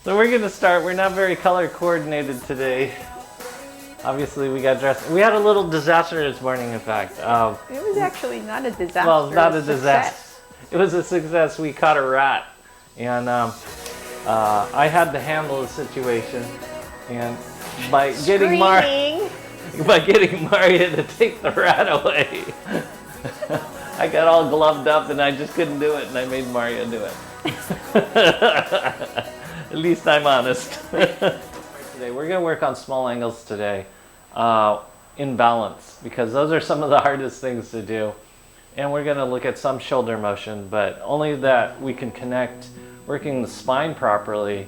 So we're gonna start. We're not very color coordinated today. Obviously, we got dressed. We had a little disaster this morning, in fact. It was actually not a disaster. Well, it's not a disaster. It was a success. We caught a rat, and I had to handle the situation. And by getting Maria to take the rat away, I got all gloved up, and I just couldn't do it, and I made Maria do it. At least I'm honest. Today we're going to work on small angles today, in balance, because those are some of the hardest things to do. And we're going to look at some shoulder motion, but only that we can connect working the spine properly.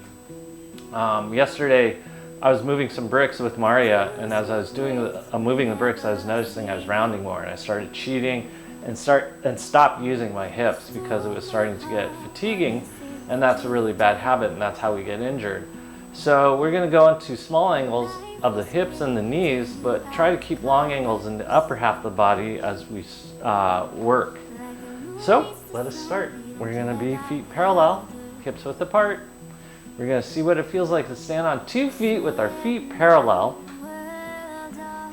Yesterday I was moving some bricks with Maria, and as I was moving the bricks, I was noticing I was rounding more, and I started cheating and stopped using my hips because it was starting to get fatiguing, and that's a really bad habit, and that's how we get injured. So we're going to go into small angles of the hips and the knees, but try to keep long angles in the upper half of the body as we work. So let us start. We're going to be feet parallel, hips width apart. We're going to see what it feels like to stand on 2 feet with our feet parallel,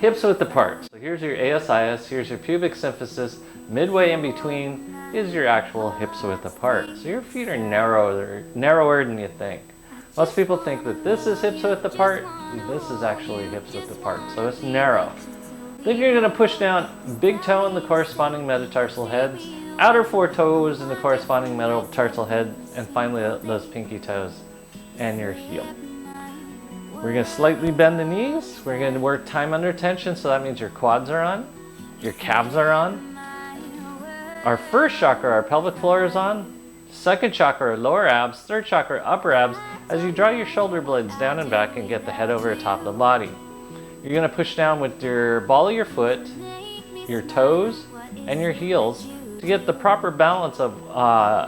hips width apart. So here's your ASIS, here's your pubic symphysis. Midway in between is your actual hips width apart. So your feet are narrower than you think. Most people think that this is hips width apart. This is actually hips width apart, so it's narrow. Then you're going to push down big toe in the corresponding metatarsal heads, outer 4 toes in the corresponding metatarsal head, and finally those pinky toes and your heel. We're going to slightly bend the knees. We're going to work time under tension, so that means your quads are on, your calves are on. Our first chakra, our pelvic floor, is on. Second chakra, lower abs. Third chakra, upper abs. As you draw your shoulder blades down and back and get the head over the top of the body. You're going to push down with your ball of your foot, your toes, and your heels to get the proper balance of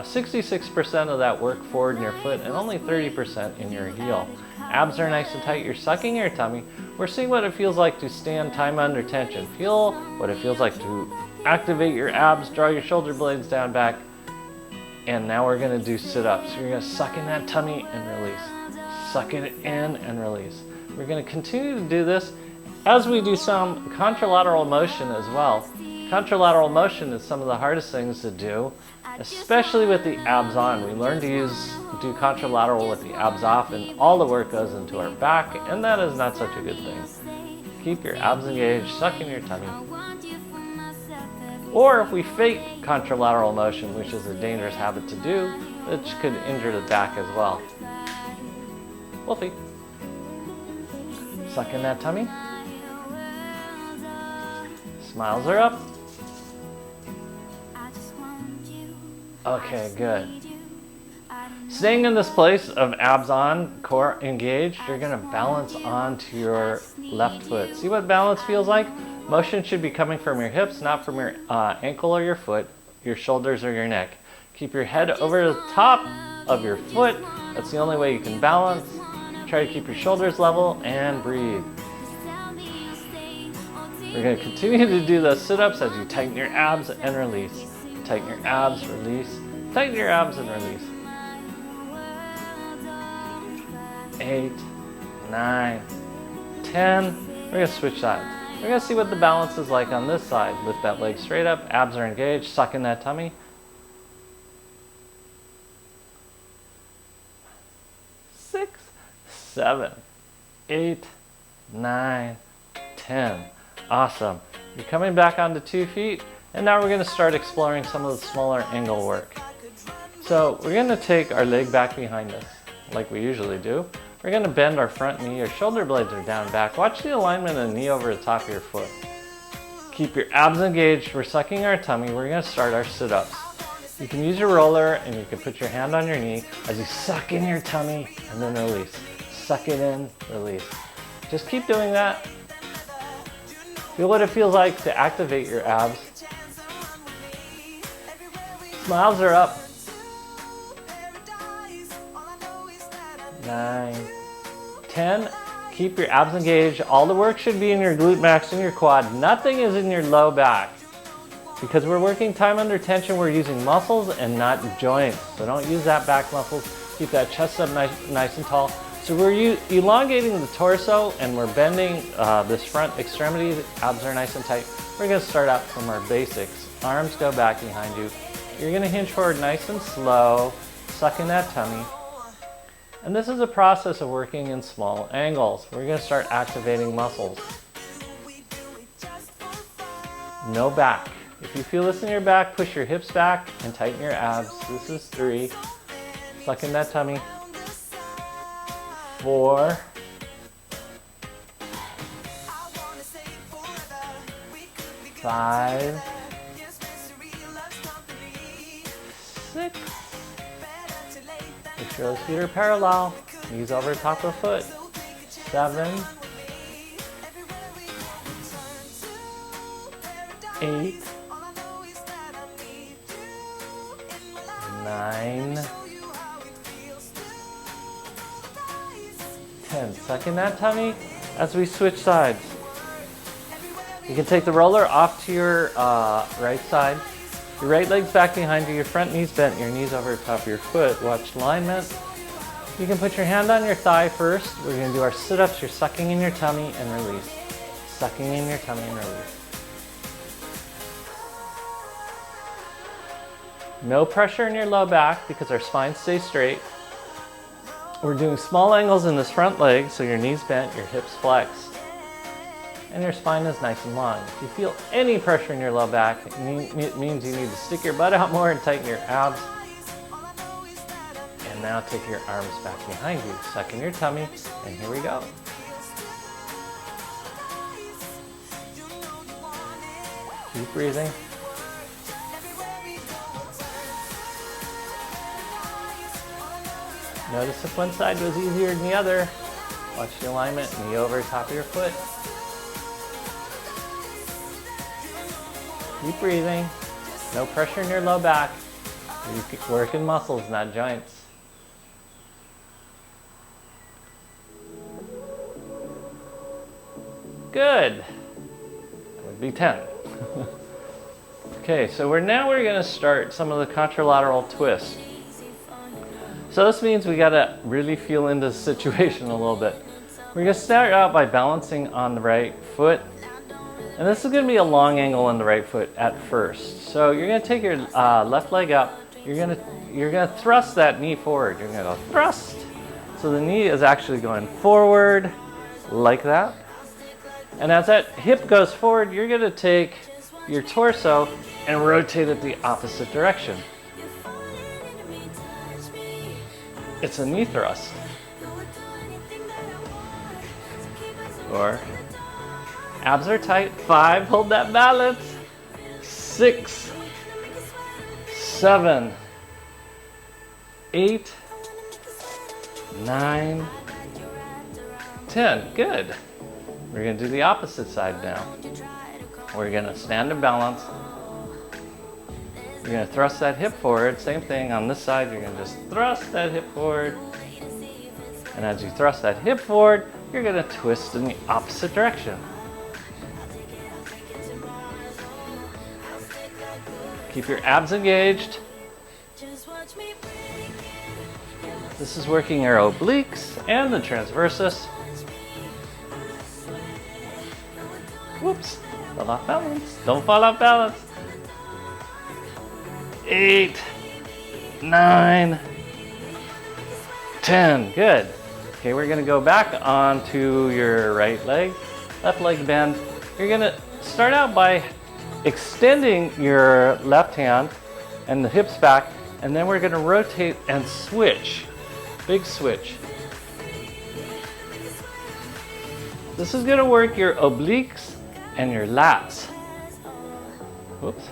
66% of that work forward in your foot and only 30% in your heel. Abs are nice and tight. You're sucking your tummy. We're seeing what it feels like to stand time under tension. Feel what it feels like to activate your abs, draw your shoulder blades down back, and now we're going to do sit-ups. So you're going to suck in that tummy and release. Suck it in and release. We're going to continue to do this as we do some contralateral motion as well. Contralateral motion is some of the hardest things to do, especially with the abs on. We learn to do contralateral with the abs off, and all the work goes into our back, and that is not such a good thing. Keep your abs engaged, suck in your tummy. Or if we fake contralateral motion, which is a dangerous habit to do, which could injure the back as well. Wolfie. Suck in that tummy. Smiles are up. Okay, good. Staying in this place of abs on, core engaged, you're going to balance onto your left foot. See what balance feels like? Motion should be coming from your hips, not from your ankle or your foot, your shoulders or your neck. Keep your head over the top of your foot. That's the only way you can balance. Try to keep your shoulders level and breathe. We're going to continue to do those sit-ups as you tighten your abs and release. Tighten your abs, release. Tighten your abs and release. 8, 9, 10. We're going to switch sides. We're going to see what the balance is like on this side. Lift that leg straight up, abs are engaged, suck in that tummy. 6, 7, 8, 9, 10. Awesome. You're coming back onto 2 feet, and now we're going to start exploring some of the smaller angle work. So we're going to take our leg back behind us, like we usually do. We're going to bend our front knee. Your shoulder blades are down back. Watch the alignment of the knee over the top of your foot. Keep your abs engaged. We're sucking our tummy. We're going to start our sit-ups. You can use your roller, and you can put your hand on your knee as you suck in your tummy and then release. Suck it in, release. Just keep doing that. Feel what it feels like to activate your abs. Smiles are up. 9, 10. Keep your abs engaged. All the work should be in your glute max and your quad. Nothing is in your low back. Because we're working time under tension, we're using muscles and not joints. So don't use that back muscles. Keep that chest up nice and tall. So we're elongating the torso and we're bending this front extremity. The abs are nice and tight. We're gonna start out from our basics. Arms go back behind you. You're gonna hinge forward nice and slow, suck in that tummy. And this is a process of working in small angles. We're gonna start activating muscles. No back. If you feel this in your back, push your hips back and tighten your abs. This is 3. Suck in that tummy. 4. 5. 6. Make sure those feet are parallel. Knees over top of foot. 7. 8. 9. 10. Suck in that tummy as we switch sides. You can take the roller off to your right side. Your right leg's back behind you, your front knee's bent, your knees over the top of your foot. Watch alignment. You can put your hand on your thigh first. We're going to do our sit-ups. You're sucking in your tummy and release. Sucking in your tummy and release. No pressure in your low back because our spine stays straight. We're doing small angles in this front leg, so your knees bent, your hips flexed, and your spine is nice and long. If you feel any pressure in your low back, it means you need to stick your butt out more and tighten your abs. And now take your arms back behind you. Suck in your tummy, and here we go. Keep breathing. Notice if one side was easier than the other. Watch the alignment, knee over top of your foot. Keep breathing. No pressure in your low back. You're working muscles, not joints. Good. That would be 10. Okay, so we're going to start some of the contralateral twists. So this means we gotta really feel into the situation a little bit. We're gonna start out by balancing on the right foot. And this is gonna be a long angle on the right foot at first. So you're gonna take your left leg up. You're gonna thrust that knee forward. You're gonna go thrust. So the knee is actually going forward like that. And as that hip goes forward, you're gonna take your torso and rotate it the opposite direction. It's a knee thrust. Or abs are tight. 5, hold that balance. 6, 7, 8, 9, 10. Good. We're going to do the opposite side now. We're going to stand and balance. You're going to thrust that hip forward. Same thing on this side. You're going to just thrust that hip forward. And as you thrust that hip forward, you're going to twist in the opposite direction. Keep your abs engaged. This is working your obliques and the transversus. Whoops, fell off balance. Don't fall off balance. 8, 9, 10. Good. Okay, we're going to go back onto your right leg, left leg bend. You're going to start out by extending your left hand and the hips back, and then we're going to rotate and switch. Big switch. This is going to work your obliques and your lats. Whoops.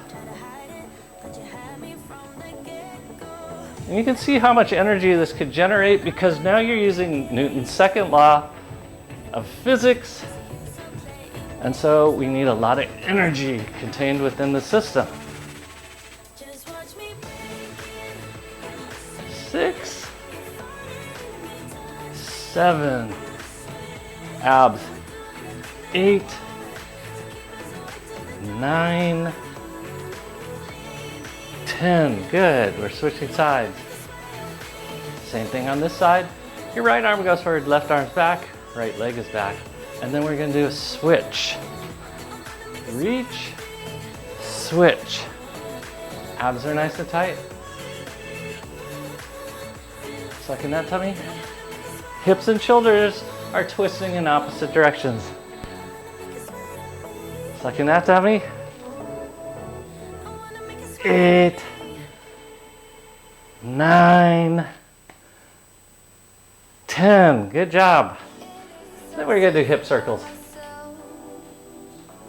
And you can see how much energy this could generate because now you're using Newton's second law of physics. And so we need a lot of energy contained within the system. 6, 7, abs. 8, 9, 10. Good. We're switching sides. Same thing on this side. Your right arm goes forward, left arm's back, right leg is back. And then we're gonna do a switch. Reach, switch. Abs are nice and tight. Suck in that tummy. Hips and shoulders are twisting in opposite directions. Suck in that tummy. 8, 9, 10. Good job. Then we're gonna do hip circles.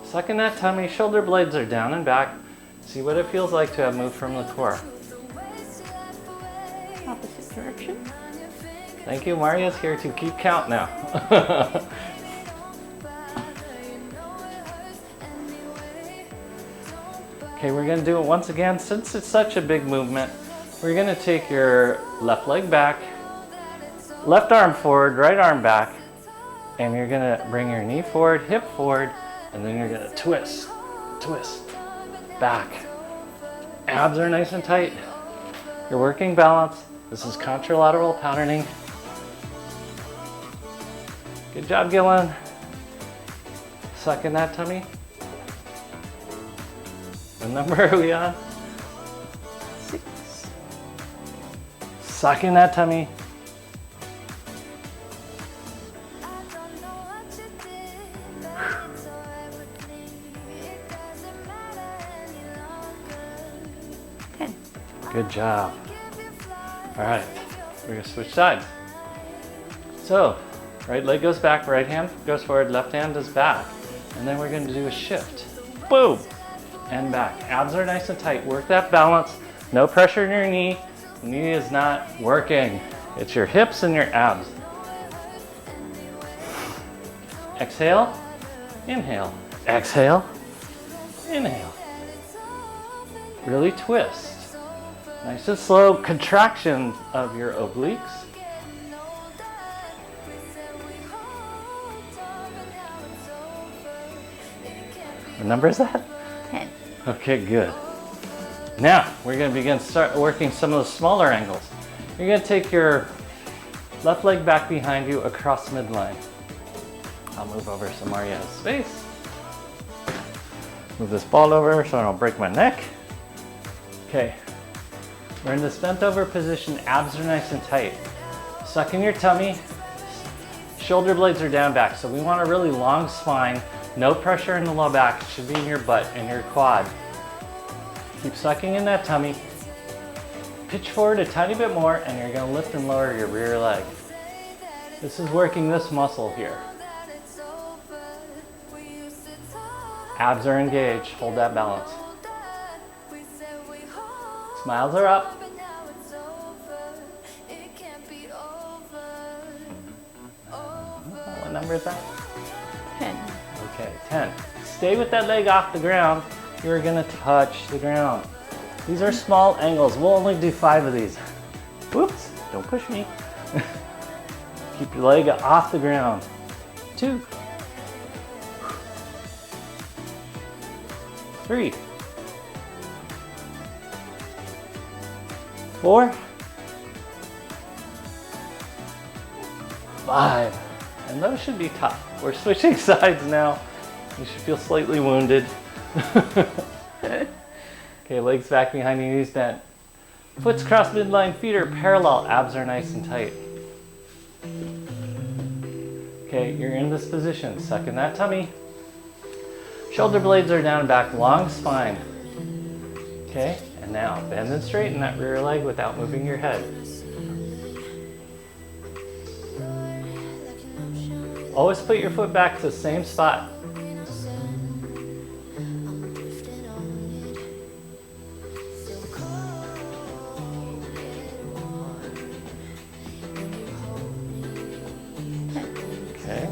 Suck in that tummy, shoulder blades are down and back. See what it feels like to have moved from the core. Opposite direction. Thank you, Maria's here to keep count now. Okay, we're gonna do it once again. Since it's such a big movement, we're gonna take your left leg back, left arm forward, right arm back, and you're gonna bring your knee forward, hip forward, and then you're gonna twist, twist, back. Abs are nice and tight. You're working balance. This is contralateral patterning. Good job, Gillen. Suck in that tummy. What number are we on? 6. Suck in that tummy. Good job. All right, we're gonna switch sides. So, right leg goes back, right hand goes forward, left hand is back. And then we're gonna do a shift. Boom, and back. Abs are nice and tight. Work that balance. No pressure in your knee. The knee is not working. It's your hips and your abs. Exhale, inhale. Exhale, inhale. Really twist. Nice and slow contraction of your obliques. What number is that? 10. Okay, good. Now we're going to start working some of the smaller angles. You're going to take your left leg back behind you across midline. I'll move over so Maria has space. Move this ball over so I don't break my neck. Okay. We're in this bent over position, abs are nice and tight. Suck in your tummy, shoulder blades are down back. So we want a really long spine, no pressure in the low back. It should be in your butt and your quad. Keep sucking in that tummy. Pitch forward a tiny bit more and you're gonna lift and lower your rear leg. This is working this muscle here. Abs are engaged, hold that balance. Smiles are up. What number is that? 10. Okay, 10. Stay with that leg off the ground. You're gonna touch the ground. These are small angles. We'll only do 5 of these. Whoops, don't push me. Keep your leg off the ground. 2. 3. 4. 5. And those should be tough. We're switching sides now. You should feel slightly wounded. Okay, legs back behind you, knees bent. Foot's crossed midline, feet are parallel, abs are nice and tight. Okay, you're in this position. Suck in that tummy. Shoulder blades are down and back, long spine. Okay, and now bend and straighten that rear leg without moving your head. Always put your foot back to the same spot. Okay,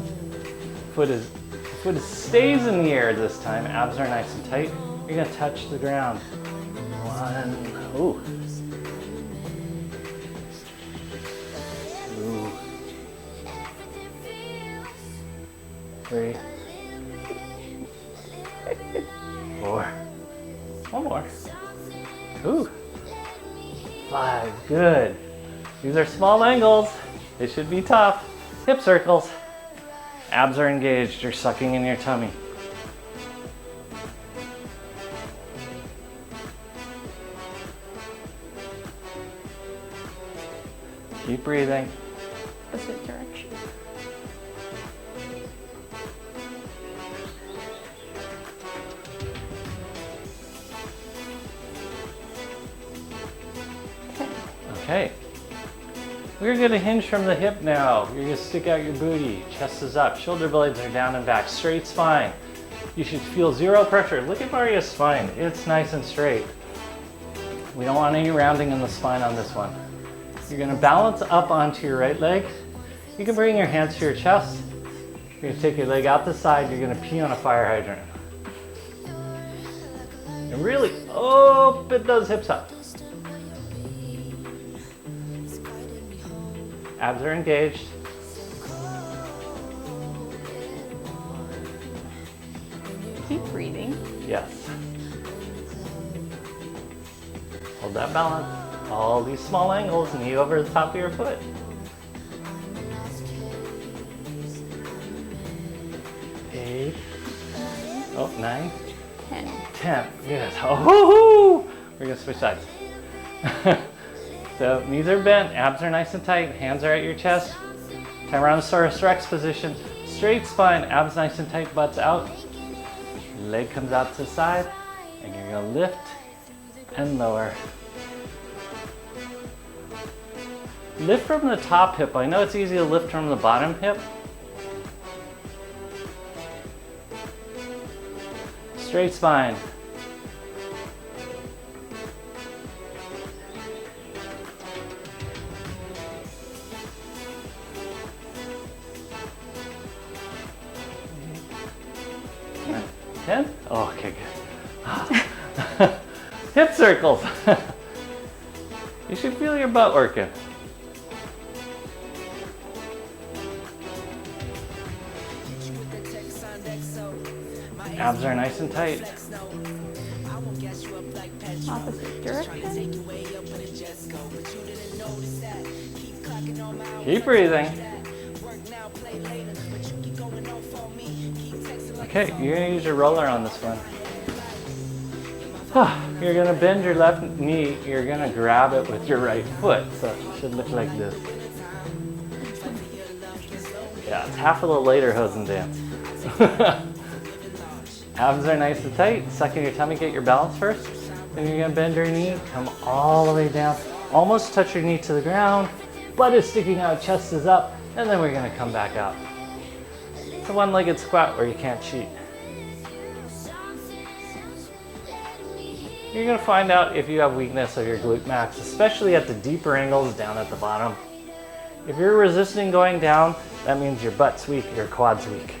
foot stays in the air this time. Abs are nice and tight. You're gonna touch the ground. 1, ooh. 2, 3, 4. One more. Ooh. 5, good. These are small angles. They should be tough. Hip circles. Abs are engaged. You're sucking in your tummy. Keep breathing. Opposite direction. Okay. We're going to hinge from the hip now. You're going to stick out your booty. Chest is up. Shoulder blades are down and back. Straight spine. You should feel zero pressure. Look at Maria's spine. It's nice and straight. We don't want any rounding in the spine on this one. You're going to balance up onto your right leg. You can bring your hands to your chest. You're going to take your leg out the side. You're going to pee on a fire hydrant. And really open those hips up. Abs are engaged. Keep breathing. Yes. Hold that balance. All these small angles, knee over the top of your foot. 8. Oh, 9. 10. 10. Good. Oh, we're gonna switch sides. So knees are bent, abs are nice and tight, hands are at your chest. Tyrannosaurus Rex position. Straight spine, abs nice and tight, butts out. Leg comes out to the side, and you're gonna lift and lower. Lift from the top hip. I know it's easy to lift from the bottom hip. Straight spine. Oh, okay, good. Hip circles. You should feel your butt working. Abs are nice and tight. Opposite direction. Keep breathing. Okay, you're going to use your roller on this one. You're going to bend your left knee. You're going to grab it with your right foot. So it should look like this. Yeah, it's half of the lederhosen dance. Abs are nice and tight. Suck in your tummy, get your balance first. Then you're going to bend your knee, come all the way down. Almost touch your knee to the ground. Butt is sticking out, chest is up. And then we're going to come back out. It's a one-legged squat where you can't cheat. You're going to find out if you have weakness of your glute max, especially at the deeper angles down at the bottom. If you're resisting going down, that means your butt's weak, your quad's weak.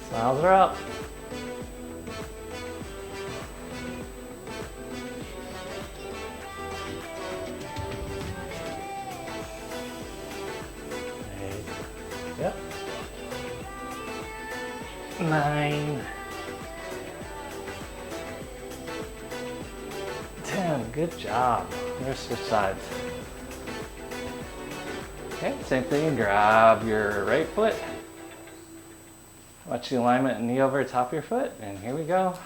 Smiles are up. Yep. 9. 10. Good job. Let's switch sides. Okay, same thing. Grab your right foot. Watch the alignment and knee over the top of your foot. And here we go.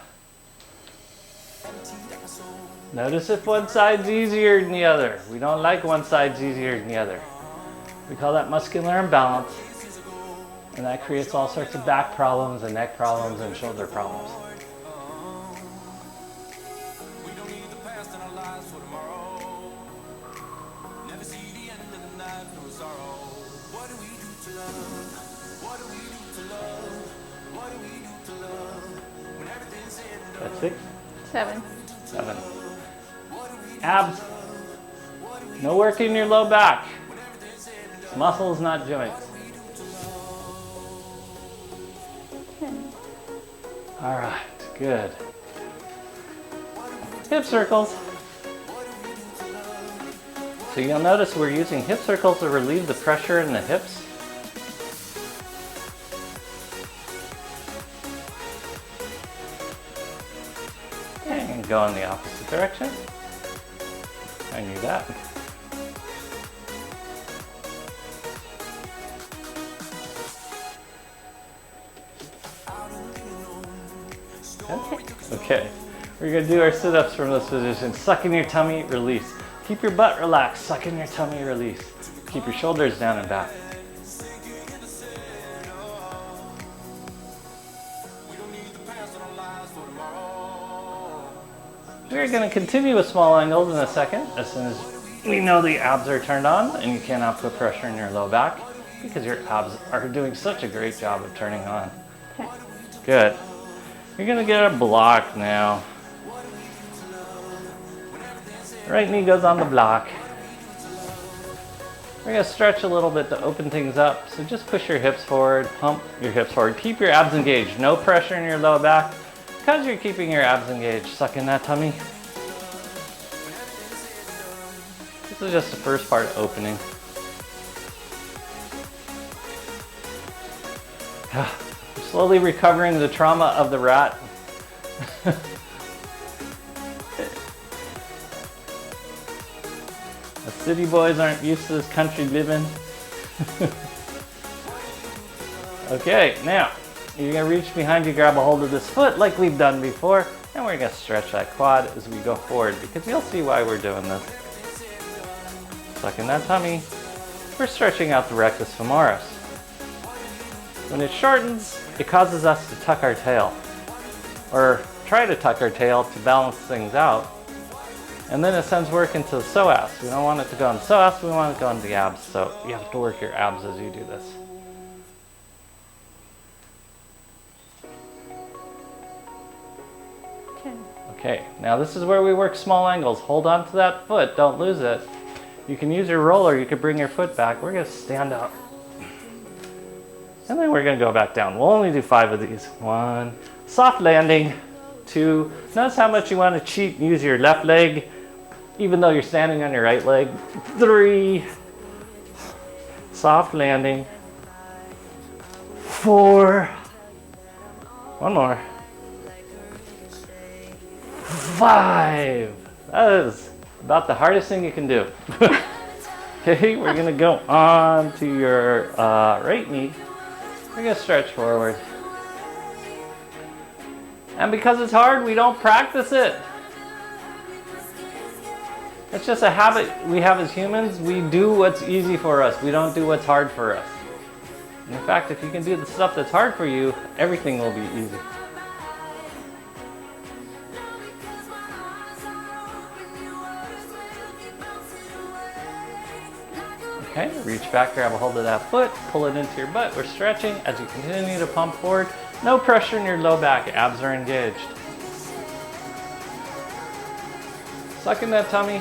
Notice if one side's easier than the other. We don't like one side's easier than the other. We call that muscular imbalance. And that creates all sorts of back problems and neck problems and shoulder problems. That's 6? 7. 7. Abs. No work in your low back. It's muscles, not joints. 10. All right, good. Hip circles. So you'll notice we're using hip circles to relieve the pressure in the hips. go in the opposite direction. I knew that. Okay, we're gonna do our sit-ups from this position. Suck in your tummy, release. Keep your butt relaxed, suck in your tummy, release. Keep your shoulders down and back. We're gonna continue with small angles in a second, as soon as we know the abs are turned on and you cannot put pressure in your low back because your abs are doing such a great job of turning on. Okay. Good. You're gonna get a block now. Right knee goes on the block. We're gonna stretch a little bit to open things up. So just push your hips forward, pump your hips forward. Keep your abs engaged. No pressure in your low back because you're keeping your abs engaged. Suck in that tummy. This is just the first part, opening. Slowly recovering the trauma of the rat. The city boys aren't used to this country living. Okay, now you're gonna reach behind you, grab a hold of this foot like we've done before, and we're gonna stretch that quad as we go forward because you'll see why we're doing this. Suck in that tummy. We're stretching out the rectus femoris. When it shortens, it causes us to tuck our tail, or try to tuck our tail to balance things out. And then it sends work into the psoas. We don't want it to go in the psoas, we want it to go into the abs. So you have to work your abs as you do this. Okay, now this is where we work small angles. Hold on to that foot, don't lose it. You can use your roller, you could bring your foot back. We're gonna stand up. And then we're gonna go back down. We'll only do 5 of these. 1, soft landing. 2, notice how much you wanna cheat and use your left leg, even though you're standing on your right leg. 3, soft landing. 4, one more. 5, that is about the hardest thing you can do. Okay, we're gonna go on to your right knee. We're gonna stretch forward. And because it's hard, we don't practice it. It's just a habit we have as humans. We do what's easy for us. We don't do what's hard for us. And in fact, if you can do the stuff that's hard for you, everything will be easy. Okay, reach back, grab a hold of that foot, pull it into your butt. We're stretching as you continue to pump forward. No pressure in your low back, abs are engaged. Suck in that tummy.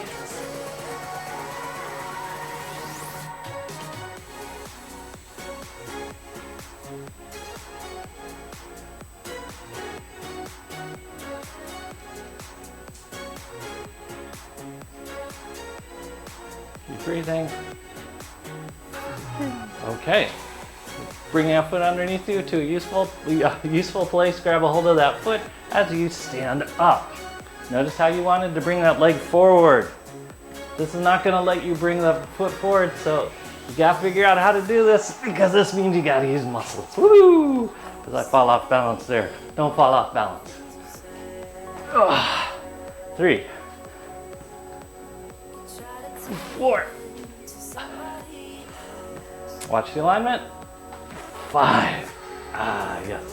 Keep breathing. Okay, bring that foot underneath you to a useful place. Grab a hold of that foot as you stand up. Notice how you wanted to bring that leg forward. This is not going to let you bring the foot forward, so you got to figure out how to do this because this means you got to use muscles. Woo! Because I fall off balance there. Don't fall off balance. 3, 4. Watch the alignment. 5. Yes.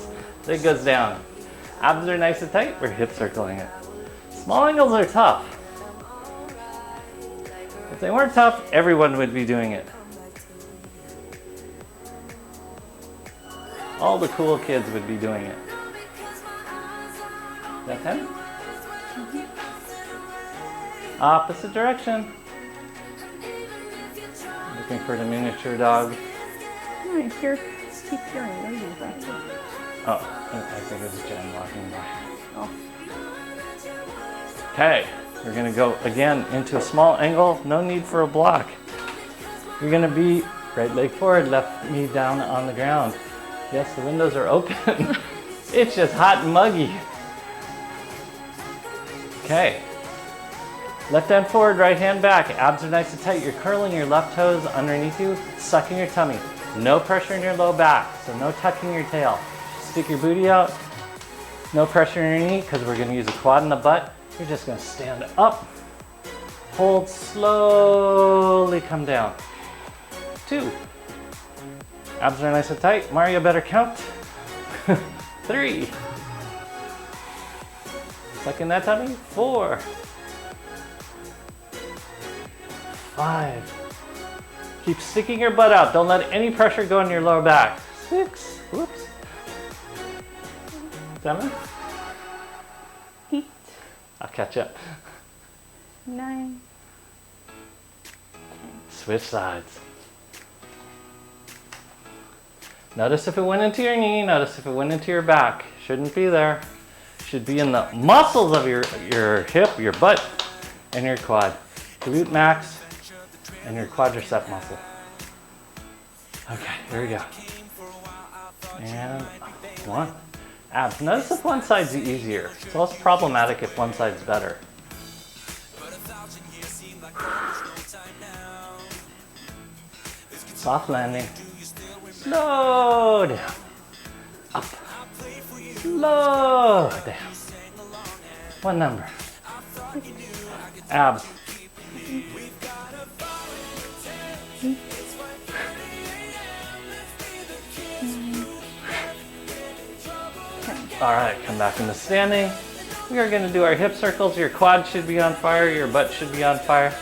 Leg goes down. Abs are nice and tight. We're hip circling it. Small angles are tough. If they weren't tough, everyone would be doing it. All the cool kids would be doing it. Is that 10? Opposite direction. Looking for the miniature dog. Oh, I keep hearing noises back there. Oh, I think it was Jen walking by. Oh. Okay, we're gonna go again into a small angle. No need for a block. You're gonna be right leg forward, left knee down on the ground. Yes, the windows are open. It's just hot and muggy. Okay. Left hand forward, right hand back. Abs are nice and tight. You're curling your left toes underneath you, sucking your tummy. No pressure in your low back, so no tucking your tail. Stick your booty out. No pressure in your knee because we're going to use a quad in the butt. You're just going to stand up. Hold, slowly come down. 2. Abs are nice and tight. Mario better count. 3. Sucking that tummy. 4. 5. Keep sticking your butt out. Don't let any pressure go in your lower back. 6. Whoops. 7. 8. I'll catch up. 9. Switch sides. Notice if it went into your knee. Notice if it went into your back. Shouldn't be there. Should be in the muscles of your hip, your butt, and your quad. Glute max and your quadricep muscle. Okay, here we go. And 1. Abs. Notice if one side's easier. It's less problematic if one side's better. Soft landing. Slow down. Up. Slow down. One number. Abs. All right, come back into standing. We are going to do our hip circles. Your quad should be on fire. Your butt should be on fire.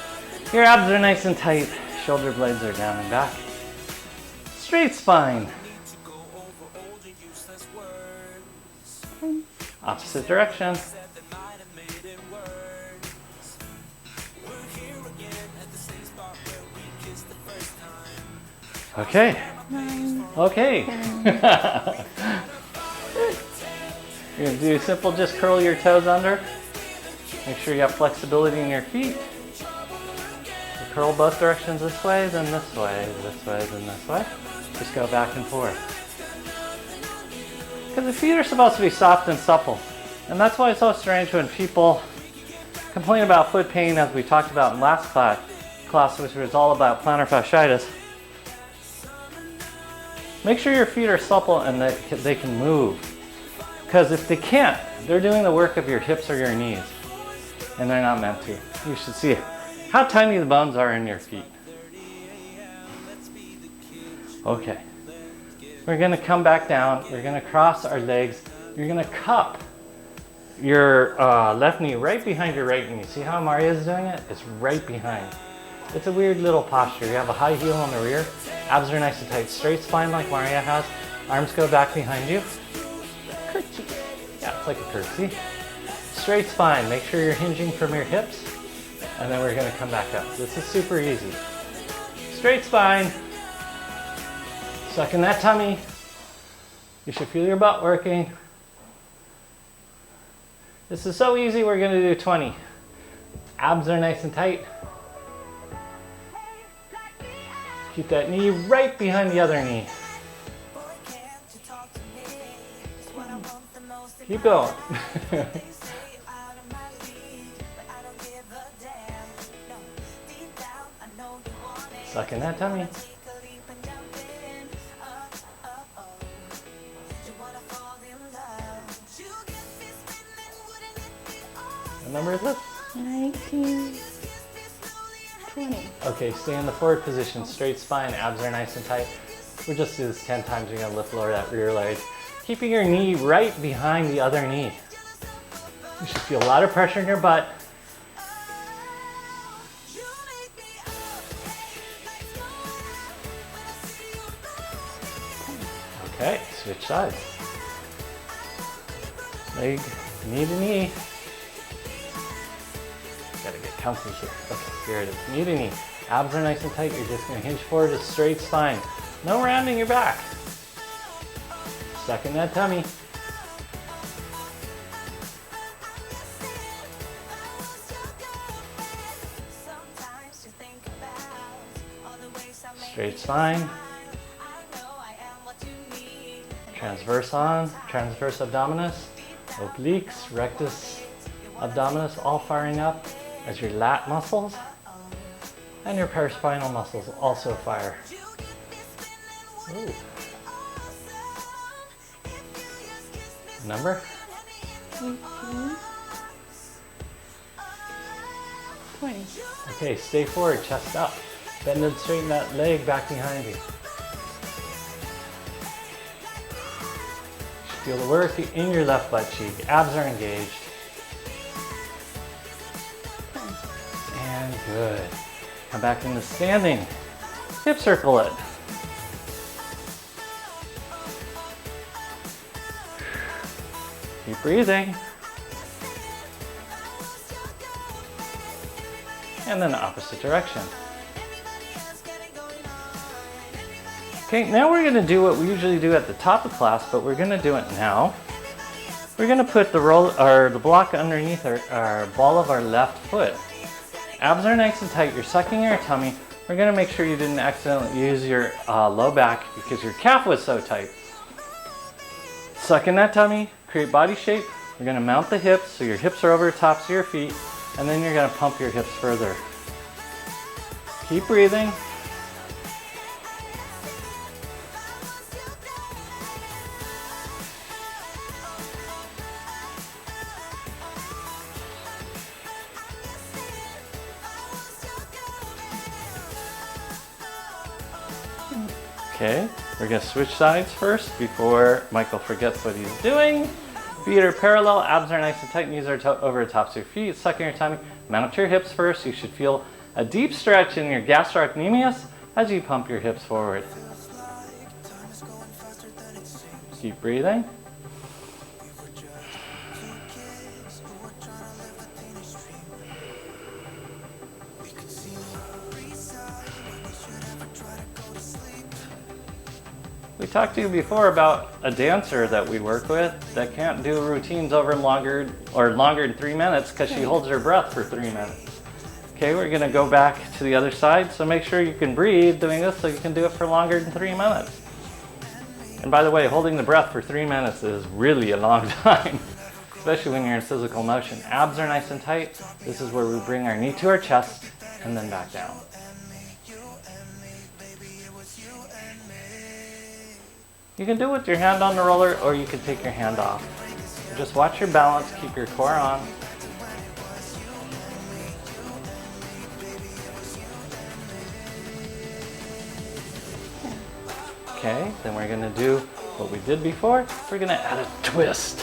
Your abs are nice and tight. Shoulder blades are down and back. Straight spine. Opposite direction. Okay. 9. Okay. You're going to do simple, just curl your toes under. Make sure you have flexibility in your feet. Curl both directions this way, then this way, then this way. Just go back and forth. Because the feet are supposed to be soft and supple. And that's why it's so strange when people complain about foot pain, as we talked about in last class, which was all about plantar fasciitis. Make sure your feet are supple and that they can move. Because if they can't, they're doing the work of your hips or your knees. And they're not meant to. You should see how tiny the bones are in your feet. Okay. We're going to come back down. We're going to cross our legs. You're going to cup your left knee right behind your right knee. See how Maria's doing it? It's right behind. It's a weird little posture. You have a high heel on the rear. Abs are nice and tight. Straight spine like Maria has. Arms go back behind you. Curtsy. Yeah, it's like a curtsy. Straight spine. Make sure you're hinging from your hips. And then we're going to come back up. This is super easy. Straight spine. Sucking that tummy. You should feel your butt working. This is so easy, we're going to do 20. Abs are nice and tight. Keep that knee right behind the other knee. Keep going. Sucking that tummy. What number is this? 19. 20. Okay, stay in the forward position, straight spine, abs are nice and tight. We'll just do this 10 times. You're gonna lift lower that rear leg. Keeping your knee right behind the other knee. You should feel a lot of pressure in your butt. Okay, switch sides. Leg, knee to knee. Gotta get comfy here. Okay, here it is. Knee to knee. Abs are nice and tight. You're just gonna hinge forward to straight spine. No rounding your back. Sucking that tummy. Straight spine. Transverse on, transverse abdominis, obliques, rectus, abdominis all firing up as your lat muscles and your paraspinal muscles also fire. Ooh. Number? 18. 20. Okay, stay forward, chest up. Bend and straighten that leg back behind you. Feel the work in your left butt cheek. Abs are engaged. And good. Come back into standing. Hip circle it. Keep breathing. And then the opposite direction. Okay, now we're gonna do what we usually do at the top of class, but we're gonna do it now. We're gonna put the block underneath our ball of our left foot. Abs are nice and tight, you're sucking your tummy. We're gonna make sure you didn't accidentally use your low back because your calf was so tight. Suck in that tummy, create body shape. We're gonna mount the hips so your hips are over the tops of your feet, and then you're gonna pump your hips further. Keep breathing. Okay, we're gonna switch sides first before Michael forgets what he's doing. Feet are parallel, abs are nice and tight, knees are over the tops of your feet, suck in your tummy, mount your hips first. You should feel a deep stretch in your gastrocnemius as you pump your hips forward. Keep breathing. We talked to you before about a dancer that we work with that can't do routines over longer than 3 minutes because she holds her breath for 3 minutes. Okay, we're gonna go back to the other side, so make sure you can breathe doing this so you can do it for longer than 3 minutes. And by the way, holding the breath for 3 minutes is really a long time, especially when you're in physical motion. Abs are nice and tight. This is where we bring our knee to our chest and then back down. You can do it with your hand on the roller or you can take your hand off. Just watch your balance, keep your core on. Okay, then we're gonna do what we did before. We're gonna add a twist.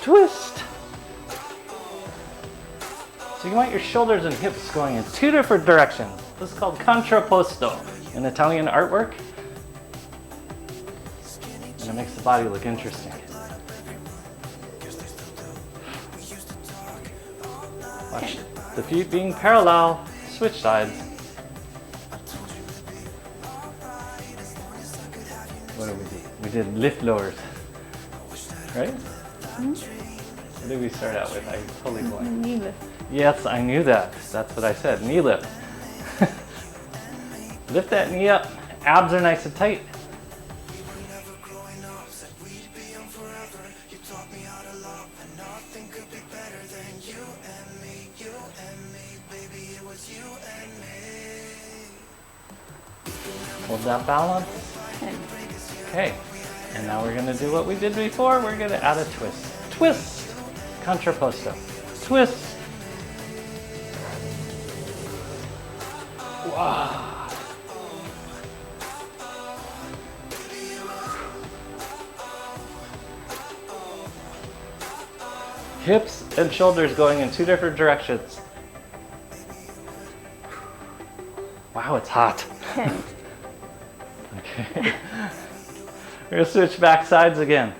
Twist! So you want your shoulders and hips going in 2 different directions. This is called contrapposto in Italian artwork. And it makes the body look interesting. Watch the feet being parallel, switch sides. What did we do? We did lift lowers, right? What did we start out with? I totally blanked. Knee lift. Yes, I knew that. That's what I said, knee lift. Lift that knee up, abs are nice and tight. Hold that balance. Okay, and now we're gonna do what we did before. We're gonna add a twist. Twist! Contrapposto. Twist! Wow. Hips and shoulders going in 2 different directions. Wow, it's hot. Okay. We're gonna switch back sides again.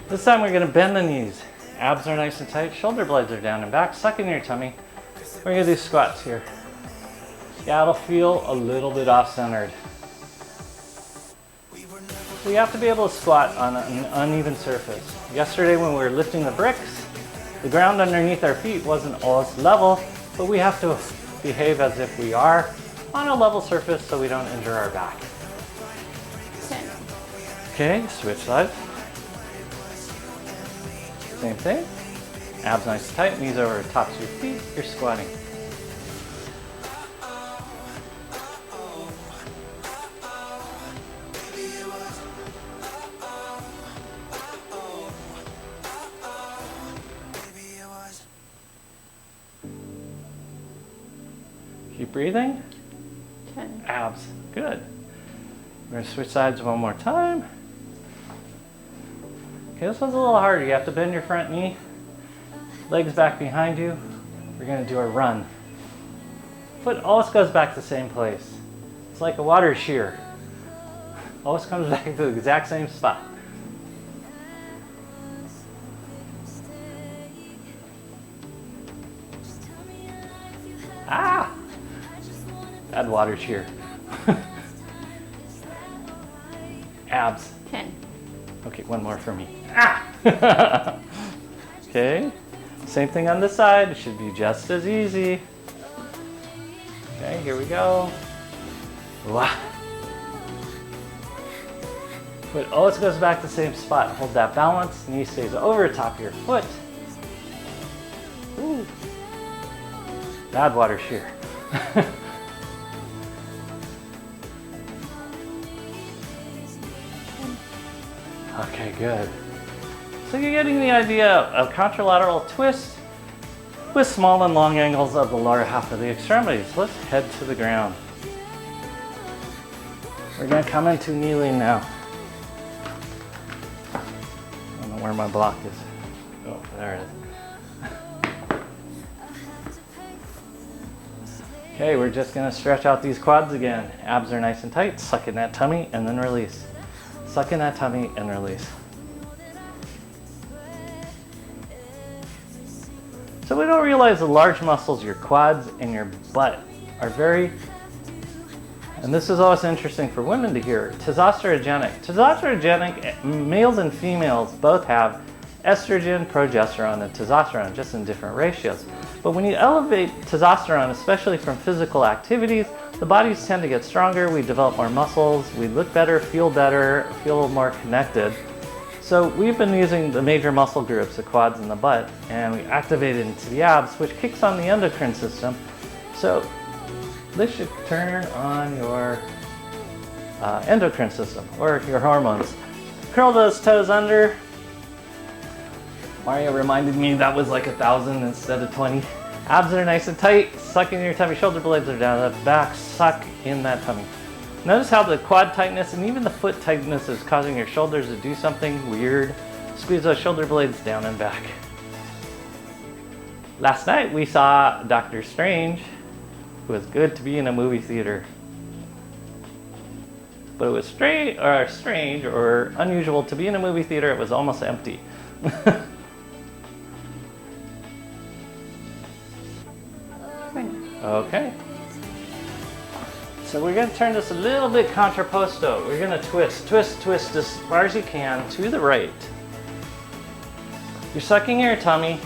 This time we're gonna bend the knees. Abs are nice and tight, shoulder blades are down and back, suck in your tummy. We're gonna do squats here. Yeah, it'll feel a little bit off-centered. So you have to be able to squat on an uneven surface. Yesterday when we were lifting the bricks, the ground underneath our feet wasn't always level, but we have to behave as if we are on a level surface so we don't injure our back. Okay. Okay, switch sides. Same thing. Abs nice and tight, knees over tops of your feet, you're squatting. Keep breathing. 10. Abs, good. We're gonna switch sides one more time. Okay, this one's a little harder. You have to bend your front knee, legs back behind you. We're gonna do a run. Foot always goes back to the same place. It's like a water shear. Always comes back to the exact same spot. Ah! Bad water shear. Abs. 10. Okay, one more for me. Ah! Okay, same thing on this side. It should be just as easy. Okay, here we go. Wow. Foot always goes back to the same spot. Hold that balance. Knee stays over top of your foot. Ooh. Bad water shear. Okay, good. So you're getting the idea of contralateral twist with small and long angles of the lower half of the extremities. Let's head to the ground. We're going to come into kneeling now. I don't know where my block is. Oh, there it is. Okay, we're just going to stretch out these quads again. Abs are nice and tight. Suck in that tummy and then release. Suck in that tummy and release. So we don't realize the large muscles, your quads and your butt, are very, and this is always interesting for women to hear, testosterogenic. Testosterogenic, males and females both have estrogen, progesterone, and testosterone, just in different ratios. But when you elevate testosterone, especially from physical activities, the bodies tend to get stronger, we develop more muscles, we look better, feel more connected. So we've been using the major muscle groups, the quads and the butt, and we activate it into the abs, which kicks on the endocrine system. So this should turn on your endocrine system, or your hormones. Curl those toes under. Mario reminded me that was like 1,000 instead of 20. Abs are nice and tight. Suck in your tummy. Shoulder blades are down at the back. Suck in that tummy. Notice how the quad tightness and even the foot tightness is causing your shoulders to do something weird. Squeeze those shoulder blades down and back. Last night we saw Doctor Strange. It was good to be in a movie theater. But it was strange or unusual to be in a movie theater. It was almost empty. Okay. So we're going to turn this a little bit contrapposto. We're going to twist as far as you can to the right. You're sucking your tummy.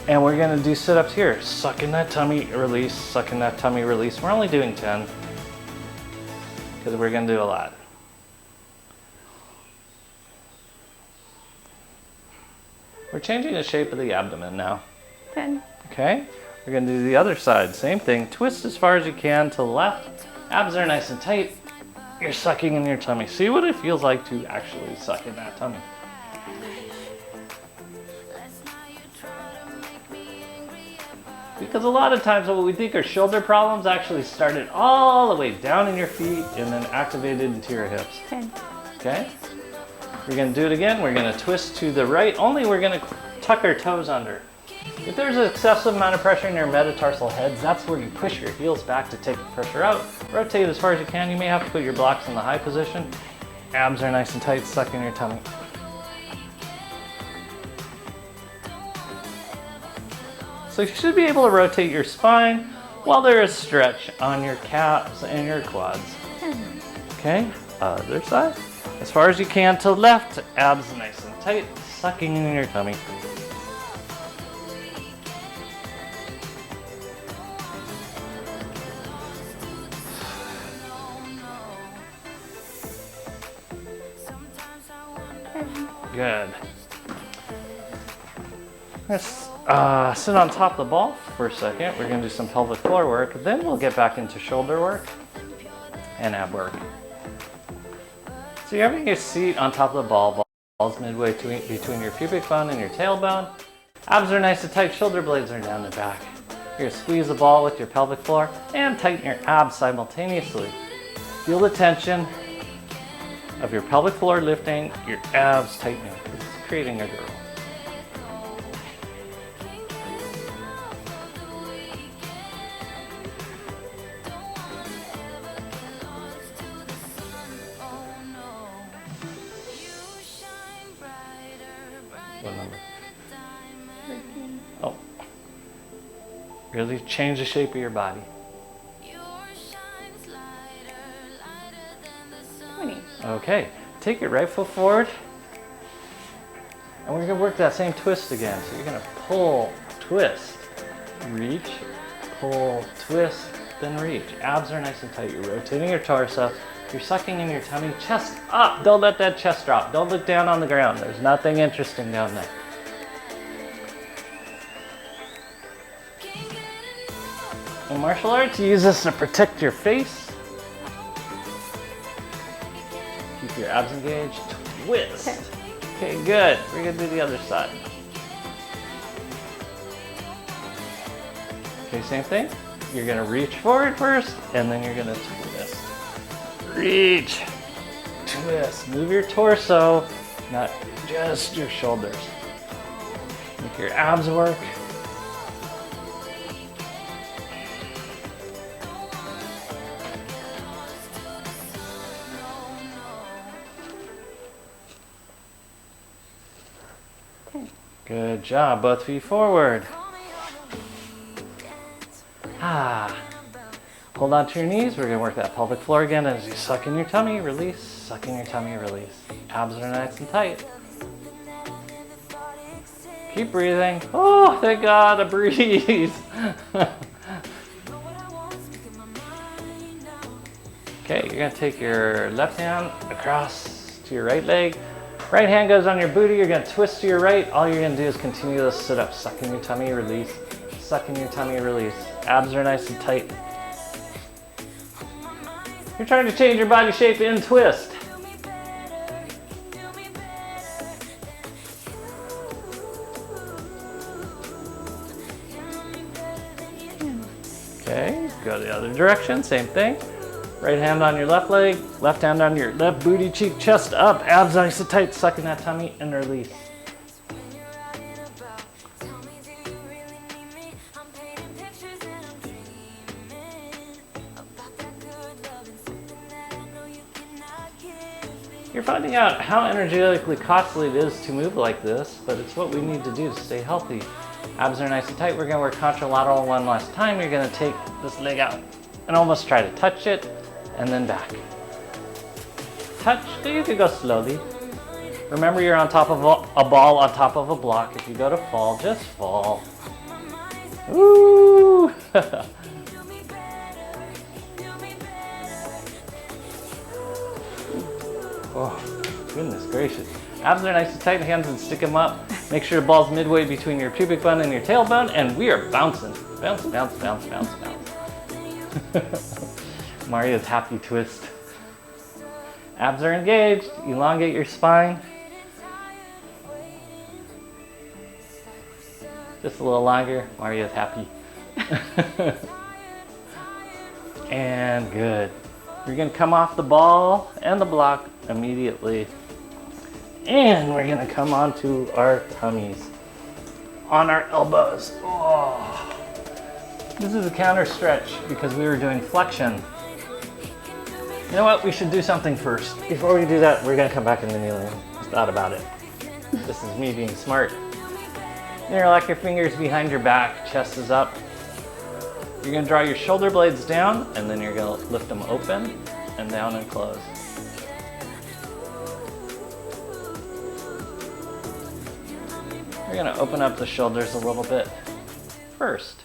And we're going to do sit-ups here. Suck in that tummy, release, suck in that tummy, release. We're only doing 10 because we're going to do a lot. We're changing the shape of the abdomen now. 10. Okay. We're going to do the other side. Same thing. Twist as far as you can to the left. Abs are nice and tight. You're sucking in your tummy. See what it feels like to actually suck in that tummy. Because a lot of times what we think are shoulder problems actually started all the way down in your feet and then activated into your hips. 10. Okay? We're going to do it again. We're going to twist to the right. Only we're going to tuck our toes under. If there's an excessive amount of pressure in your metatarsal heads, that's where you push your heels back to take the pressure out. Rotate as far as you can. You may have to put your blocks in the high position. Abs are nice and tight, suck in your tummy. So you should be able to rotate your spine while there is stretch on your calves and your quads. Okay, other side. As far as you can to left, abs nice and tight, sucking in your tummy. Good. Let's sit on top of the ball for a second. We're going to do some pelvic floor work. Then we'll get back into shoulder work and ab work. So you're having your seat on top of the ball. Ball's midway between your pubic bone and your tailbone. Abs are nice and tight. Shoulder blades are down the back. You're going to squeeze the ball with your pelvic floor and tighten your abs simultaneously. Feel the tension of your pelvic floor lifting, your abs tightening. It's creating a girl. What number? 13. Oh. Really change the shape of your body. 20. Okay, take your right foot forward. And we're going to work that same twist again. So you're going to pull, twist, reach, pull, twist, then reach. Abs are nice and tight. You're rotating your torso. You're sucking in your tummy, chest up. Don't let that chest drop. Don't look down on the ground. There's nothing interesting down there. In martial arts, you use this to protect your face. Keep your abs engaged. Twist. Okay, good. We're going to do the other side. Okay, same thing. You're going to reach forward first, and then you're going to twist. Reach. Twist. Move your torso, not just your shoulders. Make your abs work. Good job. Both feet forward. Hold on to your knees. We're going to work that pelvic floor again as you suck in your tummy, release, suck in your tummy, release. Abs are nice and tight. Keep breathing. Oh, thank God, a breeze. Okay, you're going to take your left hand across to your right leg. Right hand goes on your booty. You're going to twist to your right. All you're going to do is continue to sit up. Suck in your tummy, release. Suck in your tummy, release. Abs are nice and tight. You're trying to change your body shape in twist. Okay, go the other direction. Same thing. Right hand on your left leg, left hand on your left booty cheek, chest up, abs nice and tight, suck in that tummy and release. You're finding out how energetically costly it is to move like this, but it's what we need to do to stay healthy. Abs are nice and tight. We're going to work contralateral one last time. You're going to take this leg out and almost try to touch it and then back. Touch, you can go slowly. Remember, you're on top of a ball on top of a block. If you go to fall, just fall. Woo! Oh, goodness gracious. Abs are nice and tight, hands and stick them up. Make sure the ball's midway between your pubic bone and your tailbone, and we are bouncing. Bounce, bounce, bounce, bounce, bounce. Maria's happy twist. Abs are engaged. Elongate your spine. Just a little longer. Maria's happy. And good. You're going to come off the ball and the block immediately. And we're going to come onto our tummies. On our elbows. Oh. This is a counter stretch because we were doing flexion. You know what? We should do something first. Before we do that, we're going to come back into kneeling. Just thought about it. This is me being smart. You're going to lock your fingers behind your back. Chest is up. You're going to draw your shoulder blades down, and then you're going to lift them open and down and close. We're going to open up the shoulders a little bit first.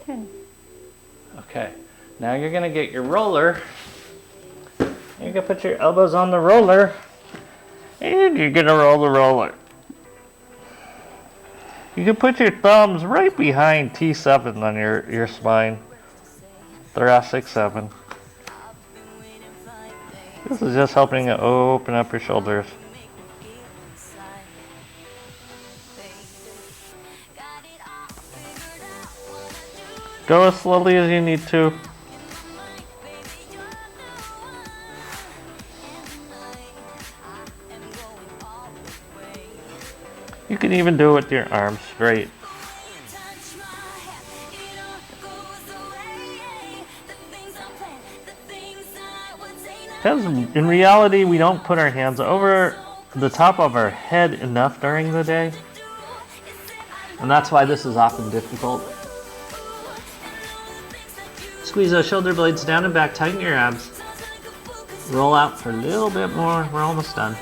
10. Okay, now you're going to get your roller. You're going to put your elbows on the roller, And you're gonna roll the roller. You can put your thumbs right behind T7 on your spine. Thoracic 7. This is just helping to open up your shoulders. Go as slowly as you need to. You can even do it with your arms straight. Because in reality, we don't put our hands over the top of our head enough during the day. And that's why this is often difficult. Squeeze those shoulder blades down and back, tighten your abs. Roll out for a little bit more, we're almost done.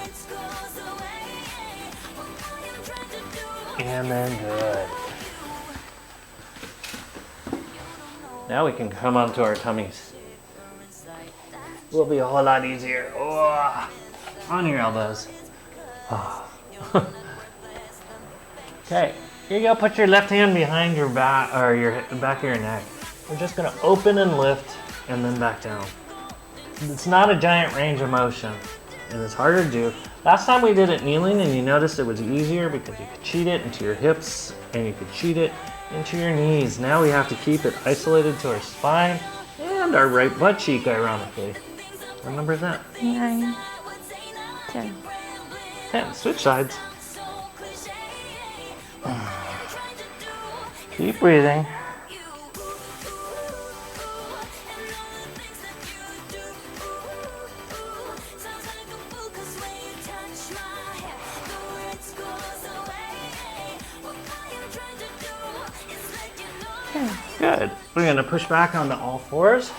And then good. Now we can come onto our tummies. Will be a whole lot easier. Oh, on your elbows. Oh. Okay, here you go. Put your left hand behind your back or your back of your neck. We're just gonna open and lift and then back down. It's not a giant range of motion, and it's harder to do. Last time we did it kneeling, and you noticed it was easier because you could cheat it into your hips and you could cheat it into your knees. Now we have to keep it isolated to our spine and our right butt cheek, ironically. What number is that? 9, 10. 10. Switch sides. Keep breathing. Good. We're going to push back onto all fours.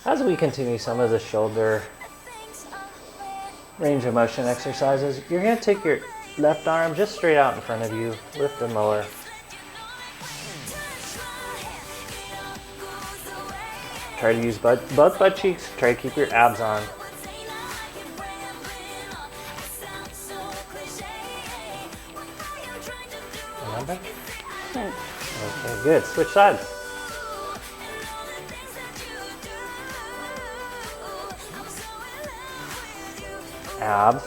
As we continue some of the shoulder range of motion exercises, you're going to take your left arm just straight out in front of you, lift and lower. Try to use both butt cheeks, try to keep your abs on. Remember? Okay, good. Switch sides. Abs.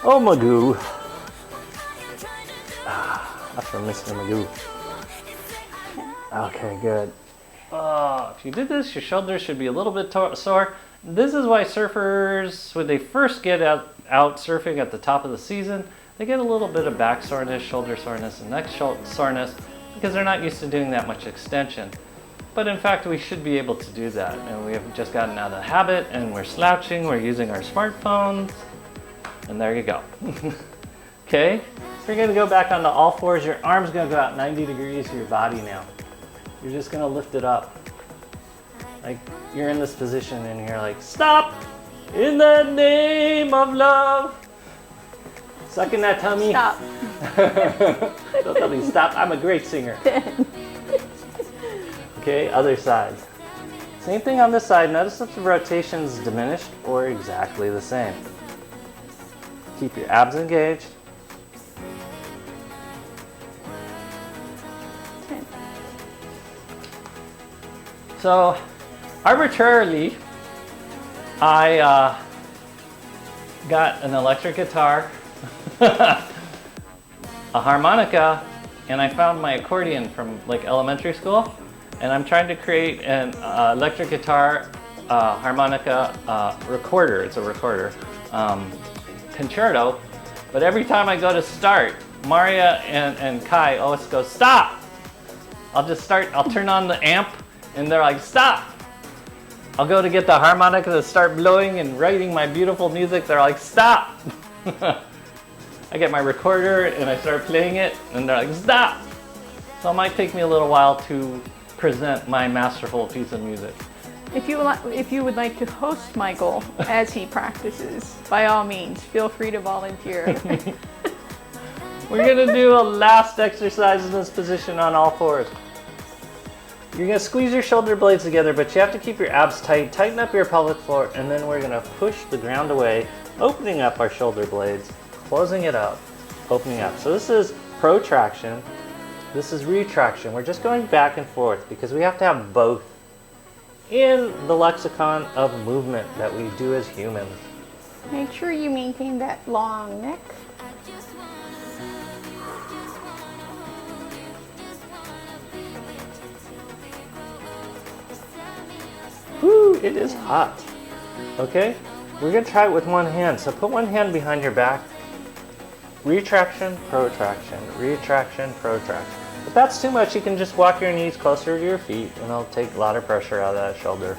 Oh, Magoo. That's from Mr. Magoo. Okay, good. If you did this, your shoulders should be a little bit sore. This is why surfers, when they first get out surfing at the top of the season, they get a little bit of back soreness, shoulder soreness, and neck soreness because they're not used to doing that much extension. But in fact, we should be able to do that. And we have just gotten out of the habit and we're slouching, we're using our smartphones, and there you go. Okay, so you're gonna go back onto all fours. Your arm's gonna go out 90 degrees to your body now. You're just gonna lift it up. Like you're in this position and you're like, stop! In the name of love. Suck in that tummy. Stop. Don't tell me stop. I'm a great singer. Okay, other side. Same thing on this side. Notice if the rotation's diminished or exactly the same. Keep your abs engaged. So, arbitrarily, I got an electric guitar, a harmonica, and I found my accordion from like elementary school. And I'm trying to create an electric guitar, harmonica recorder. It's a recorder, concerto. But every time I go to start, Maria and Kai always go, stop! I'll turn on the amp, and they're like, stop! I'll go to get the harmonica to start blowing and writing my beautiful music. They're like, stop! I get my recorder and I start playing it, and they're like, stop! So it might take me a little while to present my masterful piece of music. If you would like to host Michael as he practices, by all means, feel free to volunteer. We're gonna do a last exercise in this position on all fours. You're gonna squeeze your shoulder blades together, but you have to keep your abs tight, tighten up your pelvic floor, and then we're gonna push the ground away, opening up our shoulder blades, closing it up, opening up. So this is protraction, this is retraction. We're just going back and forth because we have to have both in the lexicon of movement that we do as humans. Make sure you maintain that long neck. Whew, it is hot. Okay, we're gonna try it with one hand. So put one hand behind your back. Retraction, protraction, retraction, protraction. If that's too much, you can just walk your knees closer to your feet and it'll take a lot of pressure out of that shoulder.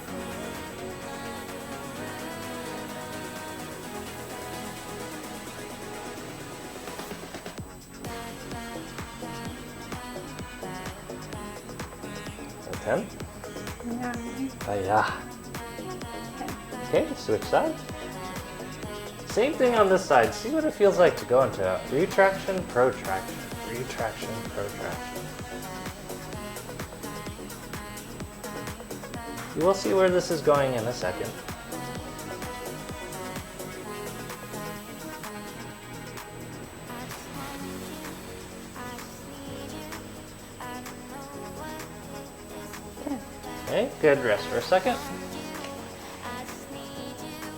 So 10. Yeah. Okay, switch sides. Same thing on this side. See what it feels like to go into retraction, protraction, retraction, protraction. You will see where this is going in a second. Okay, good. Rest for a second.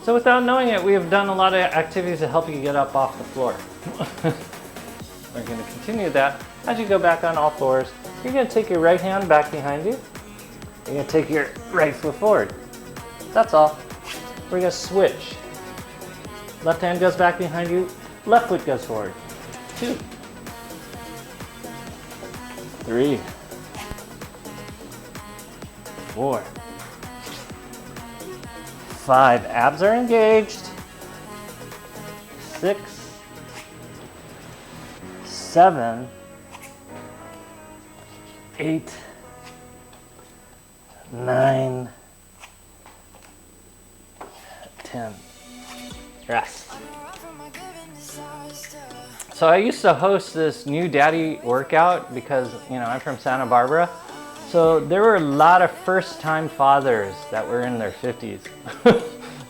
So without knowing it, we have done a lot of activities to help you get up off the floor. We're going to continue that. As you go back on all fours, you're going to take your right hand back behind you. You're going to take your right foot forward. That's all. We're going to switch. Left hand goes back behind you. Left foot goes forward. 2, 3, 4, 5. Abs are engaged. 6, 7, 8, 9, 10. Rest. So I used to host this new daddy workout because, I'm from Santa Barbara. So there were a lot of first-time fathers that were in their 50s.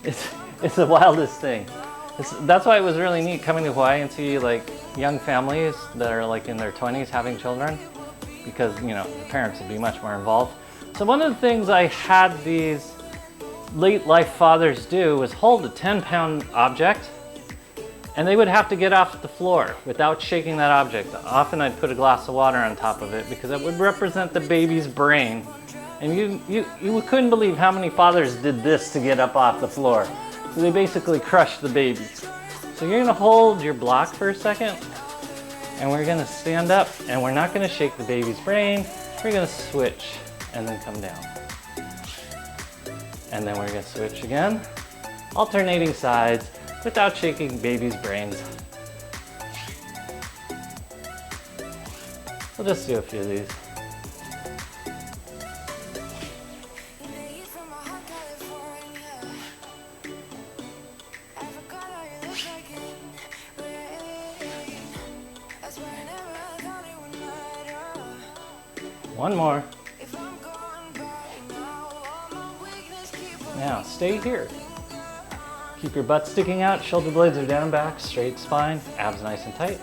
It's the wildest thing. That's why it was really neat coming to Hawaii and see young families that are in their 20s having children, because the parents would be much more involved. So one of the things I had these late life fathers do was hold a 10-pound object, and they would have to get off the floor without shaking that object. Often I'd put a glass of water on top of it because it would represent the baby's brain. And you couldn't believe how many fathers did this to get up off the floor. So they basically crushed the baby. So you're gonna hold your block for a second, and we're gonna stand up, and we're not gonna shake the baby's brain. We're gonna switch and then come down. And then we're gonna switch again, alternating sides without shaking baby's brains. We'll just do a few of these. One more. Now stay here. Keep your butt sticking out, shoulder blades are down and back, straight spine, abs nice and tight.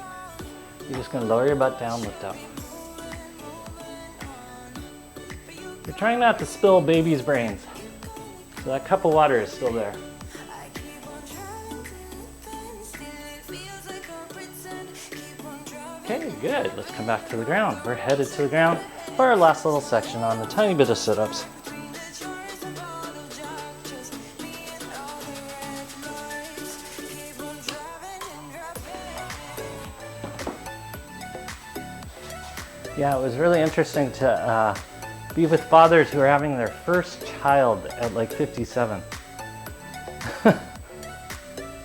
You're just gonna lower your butt down, lift up. You're trying not to spill baby's brains. So that cup of water is still there. Okay, good. Let's come back to the ground. We're headed to the ground for our last little section on the tiny bit of sit-ups. Yeah, it was really interesting to be with fathers who are having their first child at 57.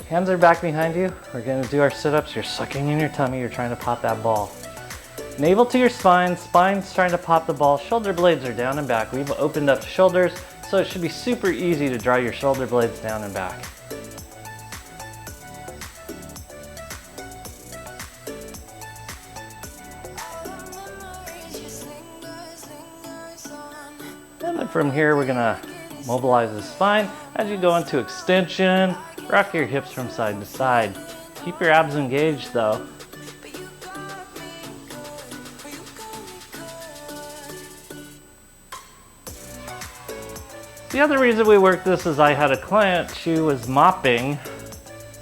Hands are back behind you. We're gonna do our sit-ups. You're sucking in your tummy. You're trying to pop that ball. Navel to your spine. Spine's trying to pop the ball. Shoulder blades are down and back. We've opened up the shoulders, so it should be super easy to draw your shoulder blades down and back. And then from here, we're gonna mobilize the spine. As you go into extension, rock your hips from side to side. Keep your abs engaged though. The other reason we worked this is I had a client, she was mopping.